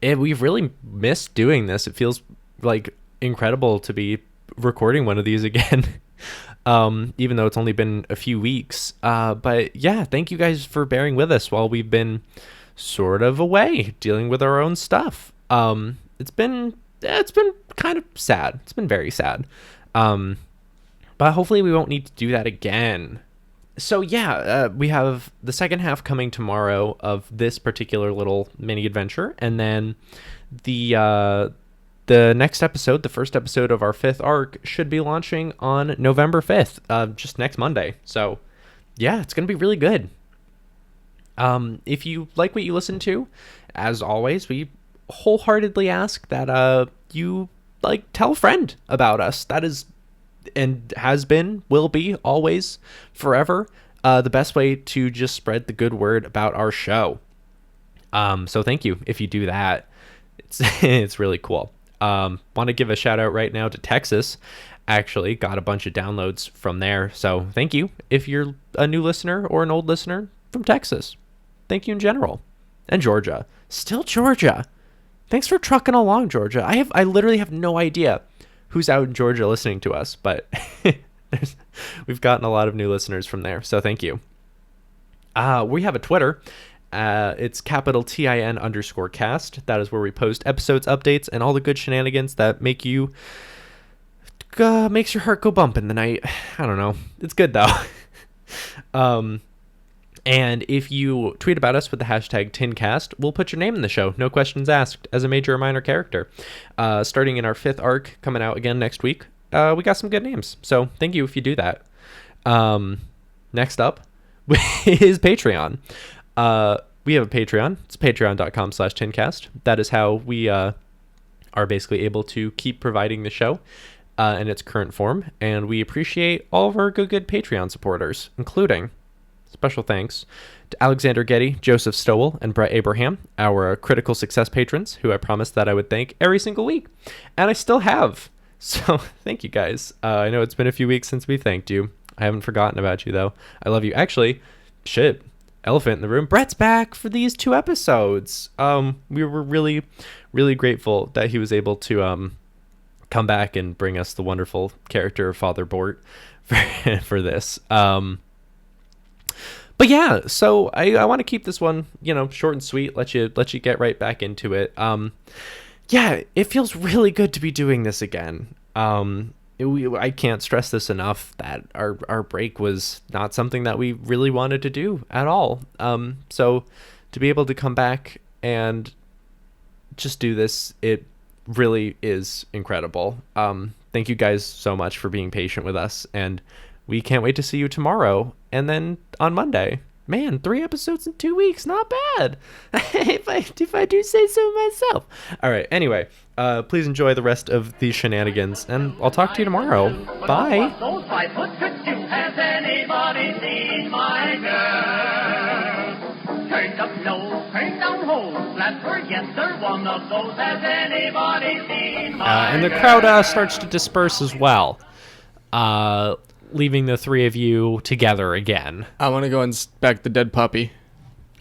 Speaker 1: We've really missed doing this. It feels like incredible to be recording one of these again. Even though it's only been a few weeks. But yeah, thank you guys for bearing with us while we've been sort of away dealing with our own stuff. It's been kind of sad. It's been very sad. But hopefully we won't need to do that again. So yeah, we have the second half coming tomorrow of this particular little mini adventure, and then the next episode, the first episode of our fifth arc, should be launching on November 5th, just next Monday. So yeah, it's gonna be really good. If you like what you listen to, as always, we wholeheartedly ask that you tell a friend about us. That is and has been, will be, always, forever, the best way to just spread the good word about our show. So thank you if you do that. It's really cool. Want to give a shout out right now to Texas. Actually got a bunch of downloads from there, so thank you if you're a new listener or an old listener from Texas. Thank you in general. And Georgia. Still Georgia. Thanks for trucking along, Georgia. I literally have no idea who's out in Georgia listening to us, but we've gotten a lot of new listeners from there, so thank you. We have a Twitter. It's capital TIN_cast. That is where we post episodes, updates, and all the good shenanigans that makes your heart go bump in the night. I don't know. It's good though. And if you tweet about us with the hashtag TinCast, we'll put your name in the show, no questions asked, as a major or minor character. Starting in our fifth arc, coming out again next week, we got some good names. So thank you if you do that. Next up is Patreon. We have a Patreon. It's patreon.com/TinCast. That is how we are basically able to keep providing the show in its current form. And we appreciate all of our good Patreon supporters, including special thanks to Alexander Getty, Joseph Stowell, and Brett Abraham, our critical success patrons, who I promised that I would thank every single week. And I still have. So thank you guys. I know it's been a few weeks since we thanked you. I haven't forgotten about you, though. I love you. Actually, shit. Elephant in the room. Brett's back for these 2 episodes. We were really, really grateful that he was able to come back and bring us the wonderful character of Father Bort for this. But yeah, so I want to keep this one, short and sweet. Let you get right back into it. Yeah, it feels really good to be doing this again. I can't stress this enough that our break was not something that we really wanted to do at all. So to be able to come back and just do this, it really is incredible. Thank you guys so much for being patient with us, and we can't wait to see you tomorrow and then on Monday. Man, 3 episodes in 2 weeks, not bad. if I do say so myself. All right, anyway, please enjoy the rest of these shenanigans, and I'll talk to you tomorrow. Bye.
Speaker 5: Those 5 foot 6 has any anybody seen my girl? Turned up nose, turned down hole, flat for yes sir, one of those. Has anybody seen my
Speaker 1: And the crowd starts to disperse as well, leaving the three of you together again.
Speaker 3: I want to go inspect the dead puppy.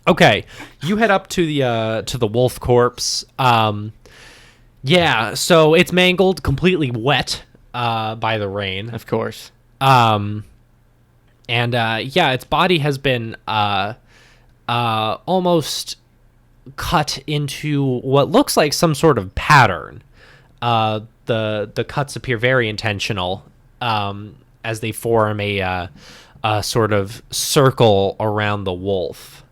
Speaker 1: Okay, you head up to the wolf corpse. Yeah, so it's mangled, completely wet by the rain.
Speaker 3: Of course.
Speaker 1: And its body has been almost cut into what looks like some sort of pattern. The cuts appear very intentional, as they form a sort of circle around the wolf,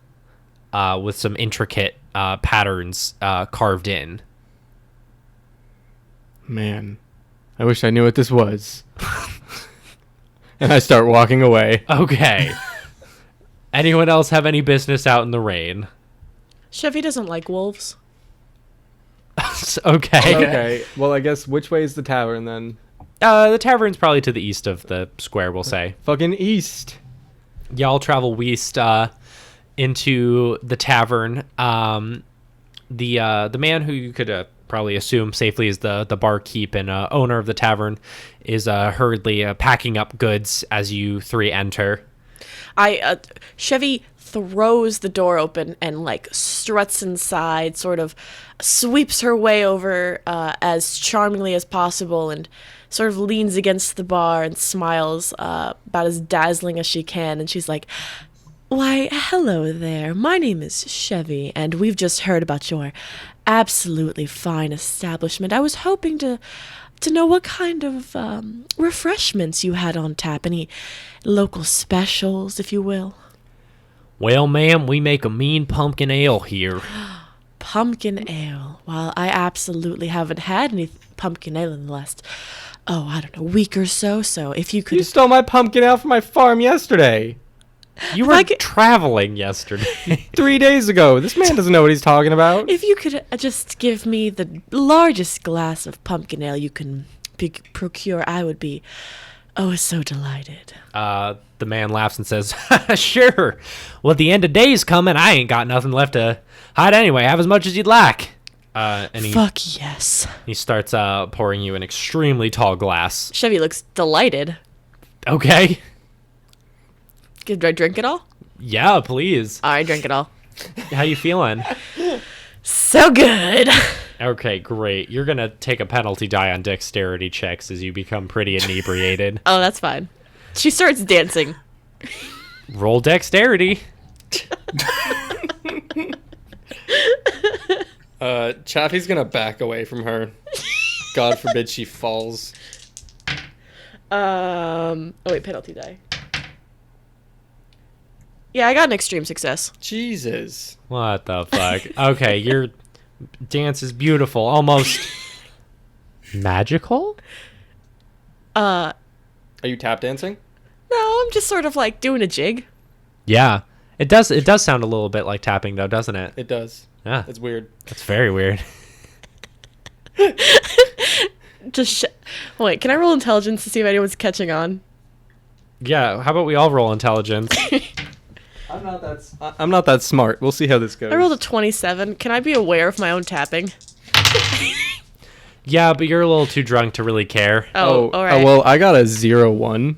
Speaker 1: with some intricate patterns carved in.
Speaker 3: Man, I wish I knew what this was. And I start walking away.
Speaker 1: Okay. Anyone else have any business out in the rain?
Speaker 2: Chevy doesn't like wolves.
Speaker 1: Okay.
Speaker 3: Okay, well, I guess which way is the tavern then?
Speaker 1: The tavern's probably to the east of the square, we'll say.
Speaker 3: Fucking east.
Speaker 1: Y'all travel west into the tavern. The man who you could probably assume safely is the barkeep and owner of the tavern is hurriedly packing up goods as you three enter.
Speaker 2: Chevy throws the door open and like struts inside, sort of sweeps her way over as charmingly as possible, and sort of leans against the bar and smiles about as dazzling as she can. And she's like, "Why, hello there. My name is Chevy, and we've just heard about your absolutely fine establishment. I was hoping to know what kind of refreshments you had on tap. Any local specials, if you will."
Speaker 1: Well, ma'am, we make a mean pumpkin ale here.
Speaker 2: Pumpkin ale. Well, I absolutely haven't had any pumpkin ale in the last, I don't know, week or so. So if you could...
Speaker 3: You stole my pumpkin ale from my farm yesterday.
Speaker 1: You were traveling yesterday.
Speaker 3: 3 days ago. This man doesn't know what he's talking about.
Speaker 2: If you could just give me the largest glass of pumpkin ale you can procure, I would be so delighted.
Speaker 1: The man laughs and says, "Sure. Well, the end of day's coming. I ain't got nothing left to hide anyway. Have as much as you'd like." And
Speaker 2: Fuck yes.
Speaker 1: he starts pouring you an extremely tall glass.
Speaker 2: Chevy looks delighted.
Speaker 1: Okay.
Speaker 2: Do I drink it all?
Speaker 1: Yeah, please.
Speaker 2: I drink it all.
Speaker 1: How you feeling?
Speaker 2: So good.
Speaker 1: Okay, great. You're going to take a penalty die on dexterity checks as you become pretty inebriated.
Speaker 2: Oh, that's fine. She starts dancing.
Speaker 1: Roll dexterity.
Speaker 3: Chaffy's gonna back away from her. God forbid she falls.
Speaker 2: Penalty die. Yeah, I got an extreme success.
Speaker 3: Jesus.
Speaker 1: What the fuck? Okay, your dance is beautiful. Almost magical?
Speaker 3: Are you tap dancing?
Speaker 2: No, I'm just sort of like doing a jig.
Speaker 1: Yeah. It does sound a little bit like tapping though, doesn't it?
Speaker 3: It does.
Speaker 1: Yeah.
Speaker 3: It's weird.
Speaker 1: That's very weird.
Speaker 2: Wait, can I roll intelligence to see if anyone's catching on?
Speaker 1: Yeah, how about we all roll intelligence?
Speaker 3: I'm not that smart. We'll see how this goes.
Speaker 2: I rolled a 27. Can I be aware of my own tapping?
Speaker 1: Yeah, but you're a little too drunk to really care.
Speaker 2: Oh, all right.
Speaker 3: Well, I got a 0-1.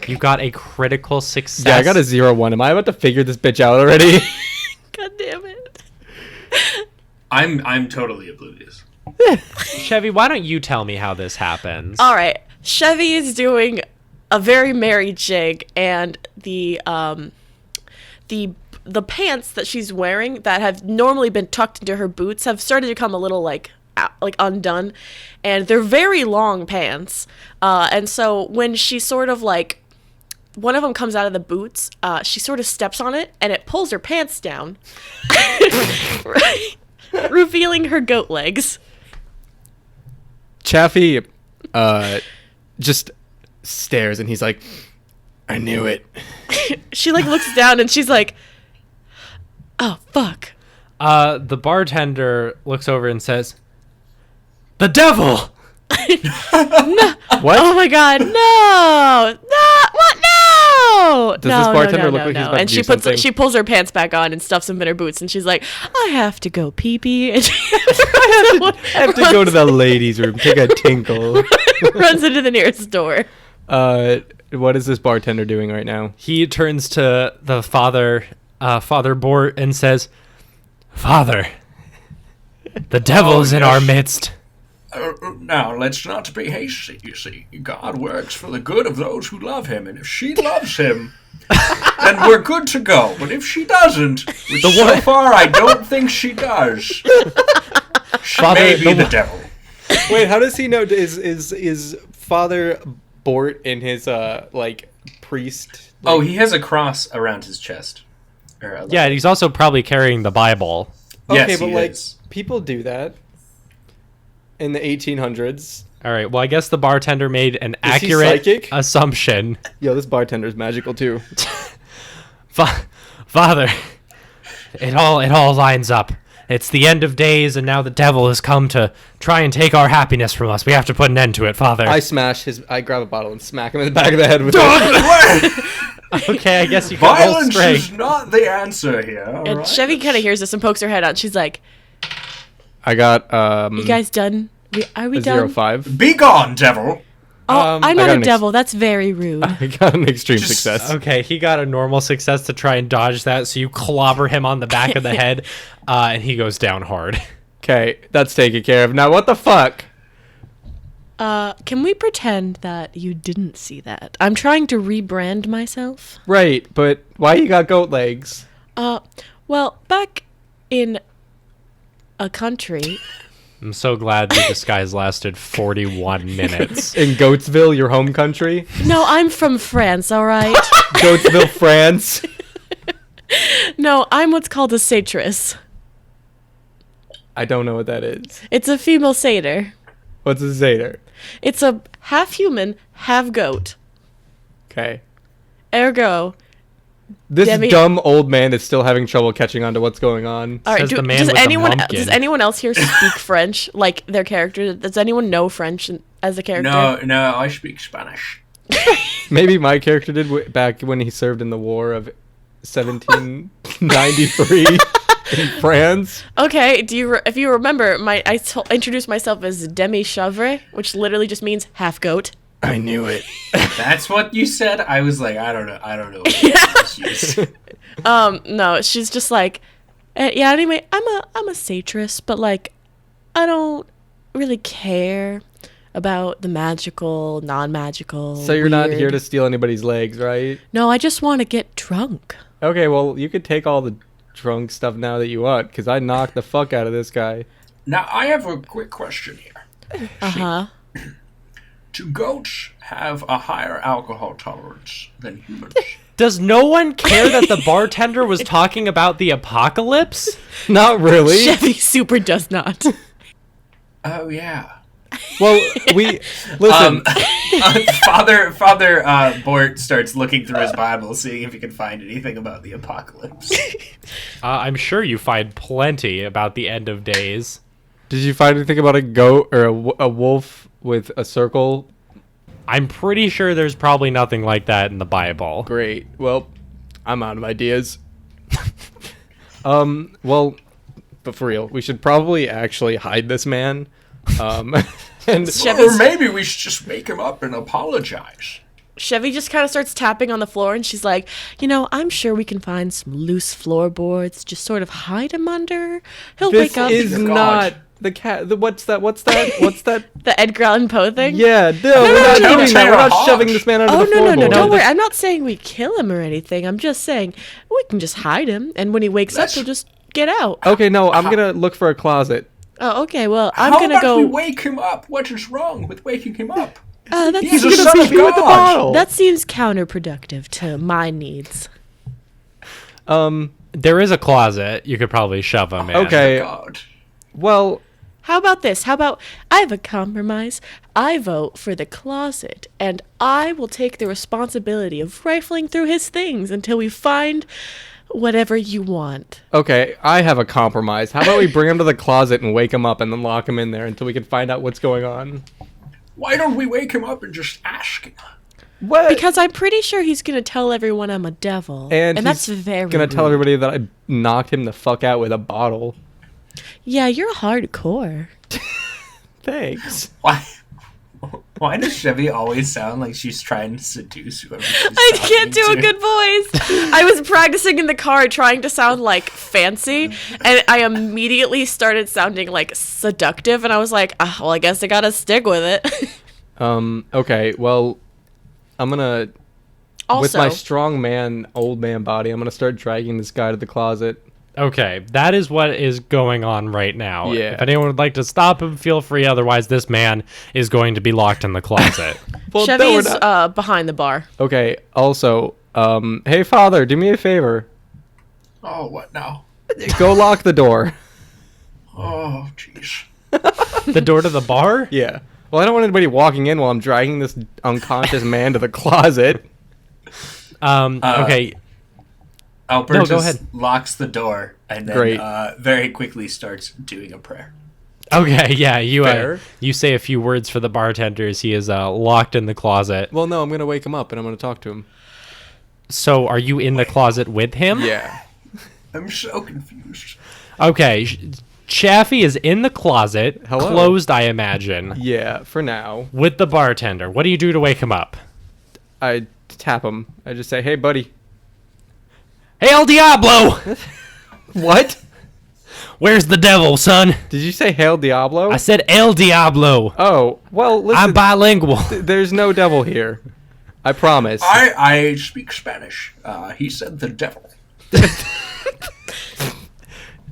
Speaker 1: You got a critical success.
Speaker 3: Yeah, I got a 0-1. Am I about to figure this bitch out already?
Speaker 2: God damn it.
Speaker 4: I'm totally oblivious.
Speaker 1: Chevy, why don't you tell me how this happens?
Speaker 2: All right. Chevy is doing a very merry jig, and the pants that she's wearing that have normally been tucked into her boots have started to come a little like undone, and they're very long pants. And so when she sort of like, one of them comes out of the boots, she sort of steps on it, and it pulls her pants down, right? Revealing her goat legs.
Speaker 3: Chaffy just stares, and he's like, I knew it.
Speaker 2: She like looks down, and she's like, "Oh fuck."
Speaker 1: The bartender looks over and says, "The devil!"
Speaker 3: What?
Speaker 2: Oh my god, no! No! What? No! no,
Speaker 3: Does this bartender look
Speaker 2: no,
Speaker 3: like he's
Speaker 2: no.
Speaker 3: about
Speaker 2: And
Speaker 3: to do something?
Speaker 2: she pulls her pants back on and stuffs them in her boots, and she's like, I have to go pee pee. And she
Speaker 3: I have to go to the ladies' room, take a tinkle.
Speaker 2: runs into the nearest door.
Speaker 3: What is this bartender doing right now?
Speaker 1: He turns to the Father Bort, and says, "Father, the devil's in our midst."
Speaker 4: Now, let's not be hasty, you see. God works for the good of those who love him, and if she loves him, then we're good to go. But if she doesn't, which so far I don't think she does, she may be the devil.
Speaker 3: Wait, how does he know? Is Father Bort in his priest?
Speaker 4: Oh, he has a cross around his chest.
Speaker 1: Yeah, and he's also probably carrying the Bible.
Speaker 4: Yes,
Speaker 3: Okay, but
Speaker 4: he
Speaker 3: like
Speaker 4: is.
Speaker 3: people do that in the 1800s.
Speaker 1: All right. Well, I guess the bartender made an
Speaker 3: Is he
Speaker 1: accurate
Speaker 3: psychic?
Speaker 1: assumption.
Speaker 3: Yo, this bartender's magical too.
Speaker 1: Father, it all lines up. It's the end of days, and now the devil has come to try and take our happiness from us. We have to put an end to it, Father.
Speaker 3: I grab a bottle and smack him in the back of the head with it.
Speaker 1: Okay, I guess you can roll
Speaker 4: Violence
Speaker 1: strength.
Speaker 4: is not the answer here.
Speaker 2: And
Speaker 4: alright?
Speaker 2: Chevy kind of hears this and pokes her head out. She's like,
Speaker 3: I got
Speaker 2: you guys done? Are we
Speaker 3: a
Speaker 2: done?
Speaker 3: 0.5.
Speaker 4: Be gone, devil!
Speaker 2: Oh, I'm
Speaker 3: I
Speaker 2: not
Speaker 3: got
Speaker 2: a
Speaker 3: an
Speaker 2: devil. That's very rude.
Speaker 3: I got an extreme
Speaker 4: Just-
Speaker 3: success.
Speaker 1: Okay, he got a normal success to try and dodge that, so you clobber him on the back of the head, and he goes down hard.
Speaker 3: Okay, that's taken care of. Now, what the fuck?
Speaker 2: Can we pretend that you didn't see that? I'm trying to rebrand myself.
Speaker 3: Right, but why you got goat legs?
Speaker 2: Well, back in a country.
Speaker 1: I'm so glad the disguise lasted 41 minutes.
Speaker 3: In Goatsville, your home country?
Speaker 2: No, I'm from France, all right?
Speaker 3: Goatsville, France.
Speaker 2: No, I'm what's called a satress.
Speaker 3: I don't know what that is.
Speaker 2: It's a female satyr.
Speaker 3: What's a Zader?
Speaker 2: It's a half human, half goat.
Speaker 3: Okay.
Speaker 2: Ergo.
Speaker 3: This
Speaker 2: Demi-
Speaker 3: dumb old man is still having trouble catching on to what's going on.
Speaker 2: All right,
Speaker 1: Says the man with the
Speaker 2: does
Speaker 1: mumpkin.
Speaker 2: anyone else here speak French? Like their character? Does anyone know French as a character?
Speaker 4: No, I speak Spanish.
Speaker 3: Maybe my character did back when he served in the war of 1793 in France.
Speaker 2: Okay, if you remember, I introduced myself as Demi Chevre, which literally just means half goat.
Speaker 3: I knew it.
Speaker 4: That's what you said? I was like, I don't know what use.
Speaker 2: No, she's just like, yeah. Anyway, I'm a satress, but like, I don't really care about the magical, non-magical.
Speaker 3: So you're not
Speaker 2: weird.
Speaker 3: here to steal anybody's legs, right?
Speaker 2: No, I just want to get drunk.
Speaker 3: Okay, well, you could take all the drunk stuff now that you want, because I knocked the fuck out of this guy.
Speaker 4: Now, I have a quick question here.
Speaker 2: Uh-huh.
Speaker 4: Do goats have a higher alcohol tolerance than humans?
Speaker 1: Does no one care that the bartender was talking about the apocalypse?
Speaker 3: Not really.
Speaker 2: Chevy super does not.
Speaker 4: Oh, yeah.
Speaker 3: Well, we listen.
Speaker 4: Father Bort starts looking through his Bible, seeing if he can find anything about the apocalypse.
Speaker 1: I'm sure you find plenty about the end of days.
Speaker 3: Did you find anything about a goat or a wolf with a circle?
Speaker 1: I'm pretty sure there's probably nothing like that in the Bible.
Speaker 3: Great. Well, I'm out of ideas. Well, but for real, we should probably actually hide this man. And
Speaker 4: Or maybe we should just wake him up and apologize.
Speaker 2: Chevy just kind of starts tapping on the floor, and she's like, I'm sure we can find some loose floorboards, just sort of hide him under. He'll
Speaker 3: this
Speaker 2: wake up.
Speaker 3: is
Speaker 4: God.
Speaker 3: not the cat. What's that?
Speaker 2: The Edgar Allan Poe thing?
Speaker 3: Yeah, no, we're not
Speaker 4: no,
Speaker 3: doing that. We're not
Speaker 4: Hodge.
Speaker 3: shoving this man under
Speaker 2: Oh,
Speaker 3: the
Speaker 2: no,
Speaker 3: floorboard.
Speaker 2: don't worry. I'm not saying we kill him or anything. I'm just saying we can just hide him, and when he wakes up, he'll just get out.
Speaker 3: Okay, no, I'm gonna look for a closet.
Speaker 2: Oh, okay. Well, I'm
Speaker 4: How
Speaker 2: gonna
Speaker 4: about
Speaker 2: go.
Speaker 4: we wake him up? What is wrong with waking him up?
Speaker 2: He's
Speaker 4: He's a
Speaker 3: Gonna
Speaker 4: son
Speaker 3: beat
Speaker 4: of
Speaker 3: me with the
Speaker 4: God.
Speaker 3: bottle.
Speaker 2: That seems counterproductive to my needs.
Speaker 1: There is a closet. You could probably shove him in.
Speaker 3: Okay.
Speaker 4: God.
Speaker 3: Well,
Speaker 2: How about this? How about I have a compromise? I vote for the closet, and I will take the responsibility of rifling through his things until we find whatever you want.
Speaker 3: okay, I have a compromise. How about we bring him to the closet and wake him up and then lock him in there until we can find out what's going on?
Speaker 4: Why don't we wake him up and just ask him?
Speaker 3: What?
Speaker 2: Because I'm pretty sure he's gonna tell everyone I'm a devil, and that's
Speaker 3: he's
Speaker 2: very
Speaker 3: gonna tell
Speaker 2: rude.
Speaker 3: everybody that I knocked him the fuck out with a bottle.
Speaker 2: Yeah, you're hardcore.
Speaker 3: Thanks.
Speaker 4: Why does Chevy always sound like she's trying to seduce whoever she's
Speaker 2: I can't do
Speaker 4: talking
Speaker 2: a
Speaker 4: to?
Speaker 2: good voice. I was practicing in the car trying to sound like fancy, and I immediately started sounding like seductive, and I was like, well, I guess I gotta stick with it.
Speaker 3: Okay, well, I'm gonna,
Speaker 2: Also,
Speaker 3: with my strong man, old man body, I'm gonna start dragging this guy to the closet.
Speaker 1: Okay, that is what is going on right now.
Speaker 3: Yeah.
Speaker 1: If anyone would like to stop him, feel free. Otherwise, this man is going to be locked in the closet.
Speaker 3: Well,
Speaker 2: Chevy
Speaker 3: no, we're
Speaker 2: is
Speaker 3: not-
Speaker 2: behind the bar.
Speaker 3: Okay, also, hey, Father, do me a favor.
Speaker 4: Oh, what now?
Speaker 3: Go lock the door.
Speaker 4: Oh, jeez.
Speaker 1: The door to the bar?
Speaker 3: Yeah. Well, I don't want anybody walking in while I'm dragging this unconscious man to the closet.
Speaker 1: Okay.
Speaker 4: Albertus
Speaker 1: go ahead.
Speaker 4: locks the door and then
Speaker 3: Great.
Speaker 4: very quickly starts doing a prayer.
Speaker 1: Okay, yeah,
Speaker 3: Fair.
Speaker 1: you say a few words for the bartenders. He is locked in the closet.
Speaker 3: Well, no, I'm gonna wake him up and I'm gonna talk to him.
Speaker 1: So, are you in the closet with him?
Speaker 3: Yeah.
Speaker 4: I'm so confused.
Speaker 1: Okay, Chaffy is in the closet,
Speaker 3: Hello?
Speaker 1: closed, I imagine,
Speaker 3: Yeah, for now.
Speaker 1: with the bartender. What do you do to wake him up?
Speaker 3: I tap him. I just say, hey, buddy.
Speaker 1: Hey, El Diablo!
Speaker 3: What?
Speaker 1: Where's the devil, son?
Speaker 3: Did you say Hail Diablo?
Speaker 1: I said El Diablo.
Speaker 3: Oh, well, listen.
Speaker 1: I'm bilingual.
Speaker 3: There's no devil here. I promise.
Speaker 4: I speak Spanish. He said the devil.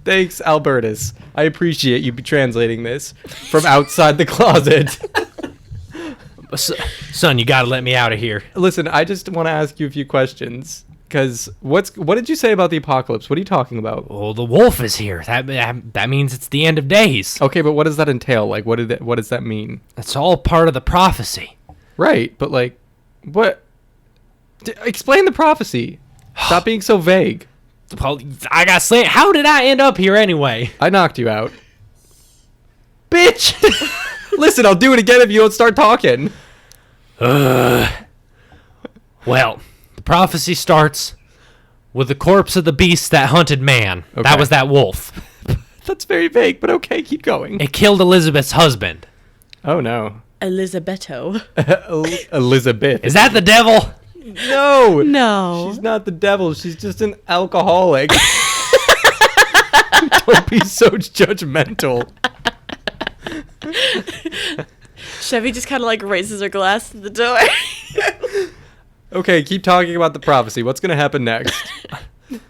Speaker 3: Thanks, Albertus. I appreciate you translating this from outside the closet.
Speaker 1: Son, you gotta let me out of here.
Speaker 3: Listen, I just want to ask you a few questions. Because what did you say about the apocalypse? What are you talking about?
Speaker 1: Well, the wolf is here. That means it's the end of days.
Speaker 3: Okay, but what does that entail? Like, what does that mean?
Speaker 1: That's all part of the prophecy.
Speaker 3: Right, but like, what? Explain the prophecy. Stop being so vague.
Speaker 1: Well, I gotta say, how did I end up here anyway?
Speaker 3: I knocked you out. Bitch! Listen, I'll do it again if you don't start talking.
Speaker 1: Well, the prophecy starts with the corpse of the beast that hunted man.
Speaker 3: Okay.
Speaker 1: That was that wolf.
Speaker 3: That's very vague, but okay, keep going.
Speaker 1: It killed Elizabeth's husband.
Speaker 3: Oh no.
Speaker 2: Elizabetto.
Speaker 3: Elizabeth.
Speaker 1: Is that the devil?
Speaker 3: No!
Speaker 2: No.
Speaker 3: She's not the devil, she's just an alcoholic. Don't be so judgmental.
Speaker 2: Chevy just kind of like raises her glass to the door.
Speaker 3: Okay, keep talking about the prophecy. What's gonna happen next?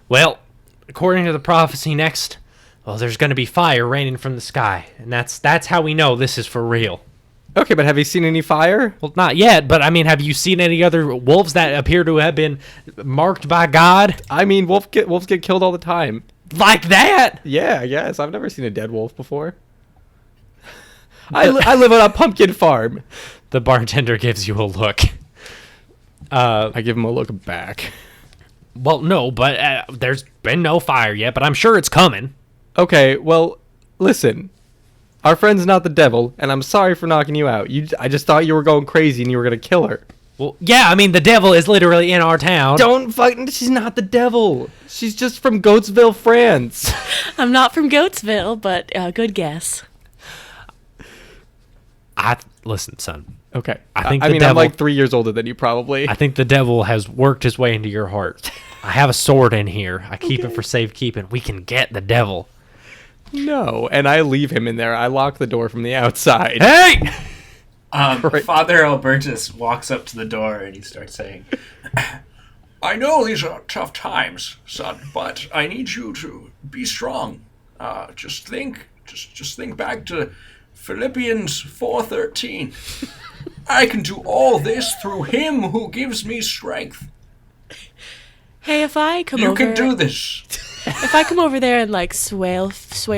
Speaker 1: Well, according to the prophecy next, well, there's gonna be fire raining from the sky. And that's how we know this is for real.
Speaker 3: Okay, but have you seen any fire?
Speaker 1: Well, not yet, but I mean, have you seen any other wolves that appear to have been marked by God?
Speaker 3: I mean, wolves get killed all the time.
Speaker 1: Like that?
Speaker 3: Yeah, yes. I've never seen a dead wolf before. I live on a pumpkin farm.
Speaker 1: The bartender gives you a look.
Speaker 3: I give him a look back.
Speaker 1: Well, no, but there's been no fire yet, but I'm sure it's coming.
Speaker 3: Okay, well, listen. Our friend's not the devil, and I'm sorry for knocking you out. I just thought you were going crazy and you were gonna kill her.
Speaker 1: Well, yeah, I mean, the devil is literally in our town.
Speaker 3: Don't fucking. She's not the devil. She's just from Goatsville, France.
Speaker 2: I'm not from Goatsville, but good guess.
Speaker 1: Listen, son.
Speaker 3: Okay.
Speaker 1: I think
Speaker 3: I
Speaker 1: the
Speaker 3: mean, I'm
Speaker 1: devil-
Speaker 3: like 3 years older than you, probably.
Speaker 1: I think the devil has worked his way into your heart. I have a sword in here. I keep it for safekeeping. We can get the devil.
Speaker 3: No, and I leave him in there. I lock the door from the outside.
Speaker 1: Hey!
Speaker 3: Right.
Speaker 4: Father Albertus walks up to the door and he starts saying, I know these are tough times, son, but I need you to be strong. Just think back to Philippians 4:13. I can do all this through him who gives me strength.
Speaker 2: Hey, if I come
Speaker 4: You
Speaker 2: over,
Speaker 4: can do this.
Speaker 2: if I come over there and like swear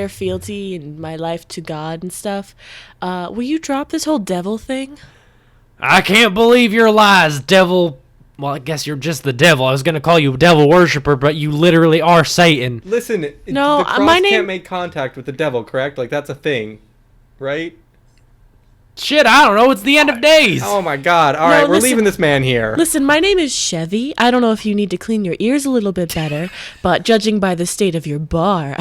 Speaker 2: fealty and my life to God and stuff, will you drop this whole devil thing?
Speaker 1: I can't believe your lies, devil. Well, I guess you're just the devil. I was going to call you a devil worshiper, but you literally are Satan.
Speaker 3: Listen,
Speaker 2: No,
Speaker 3: the cross
Speaker 2: my name-
Speaker 3: can't make contact with the devil, correct? Like, that's a thing, right?
Speaker 1: Shit, I don't know. It's the end of days.
Speaker 3: Oh my god. All right, we're
Speaker 2: listen-
Speaker 3: leaving this man here.
Speaker 2: Listen, my name is Chevy. I don't know if you need to clean your ears a little bit better, but judging by the state of your bar,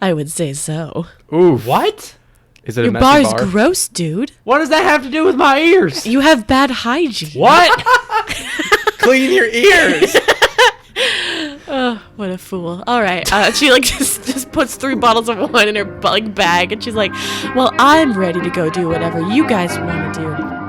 Speaker 2: I would say so.
Speaker 3: Ooh.
Speaker 1: What?
Speaker 3: Is it a
Speaker 2: Your
Speaker 3: messy
Speaker 2: bar's
Speaker 3: bar?
Speaker 2: gross, dude.
Speaker 1: What does that have to do with my ears?
Speaker 2: You have bad hygiene.
Speaker 1: What?
Speaker 3: Clean your ears.
Speaker 2: What a fool. All right. She like just puts 3 bottles of wine in her bag, and she's like, "Well, I'm ready to go do whatever you guys want to do."